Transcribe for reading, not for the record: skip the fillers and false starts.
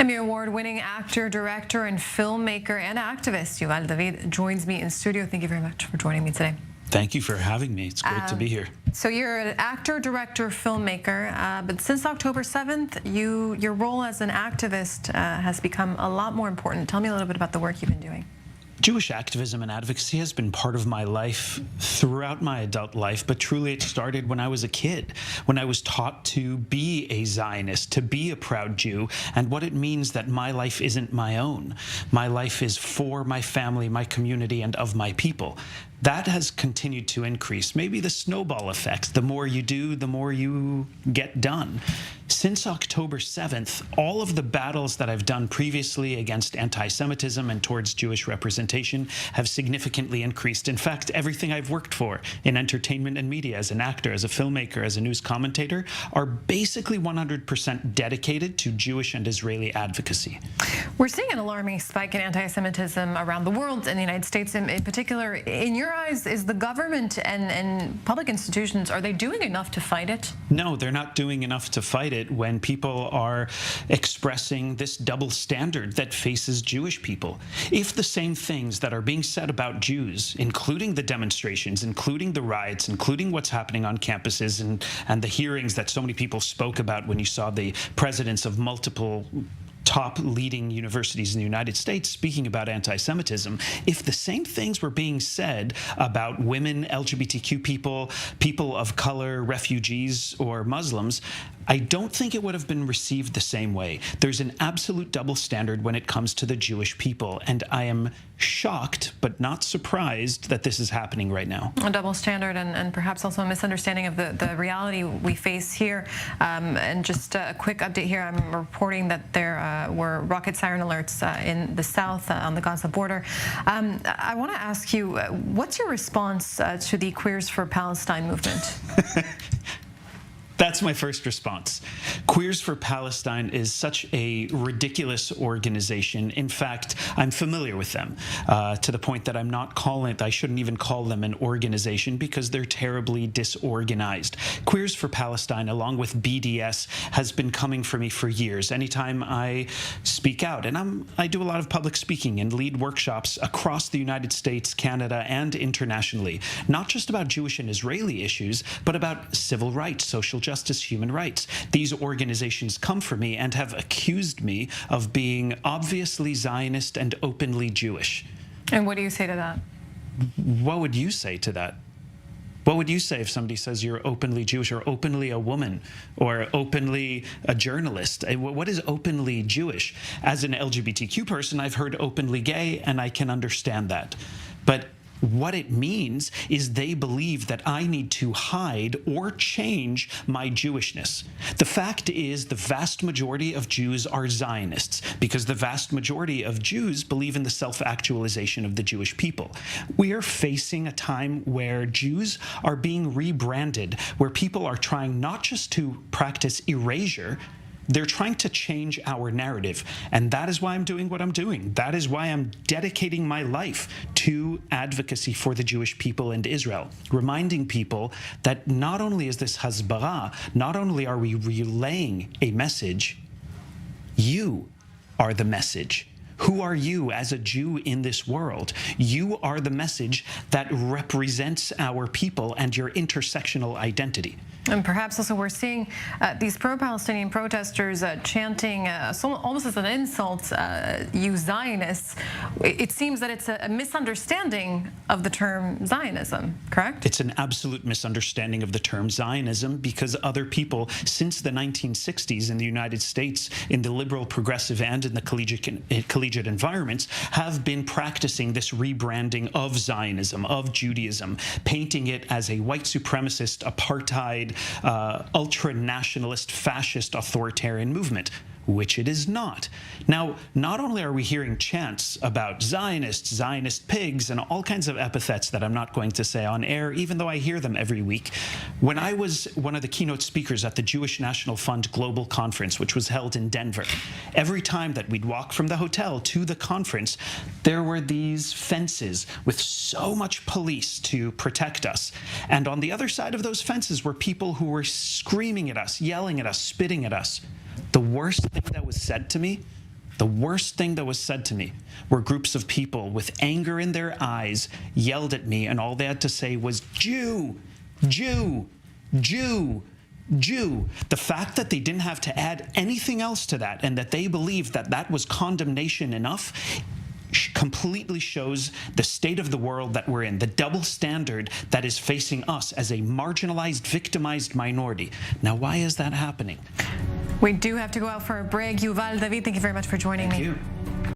Emmy Award-winning actor, director, and filmmaker and activist Yuval David joins me in studio. Thank you very much for joining me today. Thank you for having me. It's great to be here. So you're an actor, director, filmmaker, but since October 7th, your role as an activist has become a lot more important. Tell me a little bit about the work you've been doing. Jewish activism and advocacy has been part of my life throughout my adult life, but truly it started when I was a kid, when I was taught to be a Zionist, to be a proud Jew, and what it means that my life isn't my own. My life is for my family, my community, and of my people. That has continued to increase. Maybe the snowball effect. The more you do, the more you get done. Since October 7th, all of the battles that I've done previously against anti-Semitism and towards Jewish representation have significantly increased. In fact, everything I've worked for in entertainment and media, as an actor, as a filmmaker, as a news commentator, are basically 100% dedicated to Jewish and Israeli advocacy. We're seeing an alarming spike in anti-Semitism around the world, in the United States in particular. In your eyes, is the government and public institutions, are they doing enough to fight it? No, they're not doing enough to fight it when people are expressing this double standard that faces Jewish people. If the same things that are being said about Jews, including the demonstrations, including the riots, including what's happening on campuses and the hearings that so many people spoke about when you saw the presidents of multiple top leading universities in the United States speaking about anti-Semitism, if the same things were being said about women, LGBTQ people, people of color, refugees, or Muslims, I don't think it would have been received the same way. There's an absolute double standard when it comes to the Jewish people, and I am shocked but not surprised that this is happening right now. A double standard and perhaps also a misunderstanding of the reality we face here. And just a quick update here, I'm reporting that there were rocket siren alerts in the south on the Gaza border. I want to ask you, what's your response to the Queers for Palestine movement? That's my first response. Queers for Palestine is such a ridiculous organization. In fact, I'm familiar with them to the point that I shouldn't even call them an organization because they're terribly disorganized. Queers for Palestine, along with BDS, has been coming for me for years. Anytime I speak out, and I do a lot of public speaking and lead workshops across the United States, Canada, and internationally, not just about Jewish and Israeli issues, but about civil rights, social justice, human rights. These organizations come for me and have accused me of being obviously Zionist and openly Jewish. And what do you say to that? What would you say to that? What would you say if somebody says you're openly Jewish or openly a woman or openly a journalist? What is openly Jewish? As an LGBTQ person, I've heard openly gay, and I can understand that. But what it means is they believe that I need to hide or change my Jewishness. The fact is the vast majority of Jews are Zionists because the vast majority of Jews believe in the self-actualization of the Jewish people. We are facing a time where Jews are being rebranded, where people are trying not just to practice erasure, they're trying to change our narrative, and that is why I'm doing what I'm doing. That is why I'm dedicating my life to advocacy for the Jewish people and Israel, reminding people that not only is this hasbara, not only are we relaying a message, you are the message. Who are you as a Jew in this world? You are the message that represents our people and your intersectional identity. And perhaps also we're seeing these pro-Palestinian protesters chanting almost as an insult, you Zionists. It seems that it's a misunderstanding of the term Zionism, correct? It's an absolute misunderstanding of the term Zionism because other people since the 1960s in the United States, in the liberal, progressive, and in the collegiate environments, have been practicing this rebranding of Zionism, of Judaism, painting it as a white supremacist, apartheid, ultra-nationalist, fascist, authoritarian movement, which it is not. Now, not only are we hearing chants about Zionists, Zionist pigs, and all kinds of epithets that I'm not going to say on air, even though I hear them every week. When I was one of the keynote speakers at the Jewish National Fund Global Conference, which was held in Denver, every time that we'd walk from the hotel to the conference, there were these fences with so much police to protect us. And on the other side of those fences were people who were screaming at us, yelling at us, spitting at us. The worst thing that was said to me The worst thing that was said to me were groups of people with anger in their eyes yelled at me, and all they had to say was, Jew, Jew, Jew, Jew. The fact that they didn't have to add anything else to that, and that they believed that that was condemnation enough, completely shows the state of the world that we're in, the double standard that is facing us as a marginalized, victimized minority. Now, why is that happening? We do have to go out for a break. Yuval, David, thank you very much for joining me. Thank you.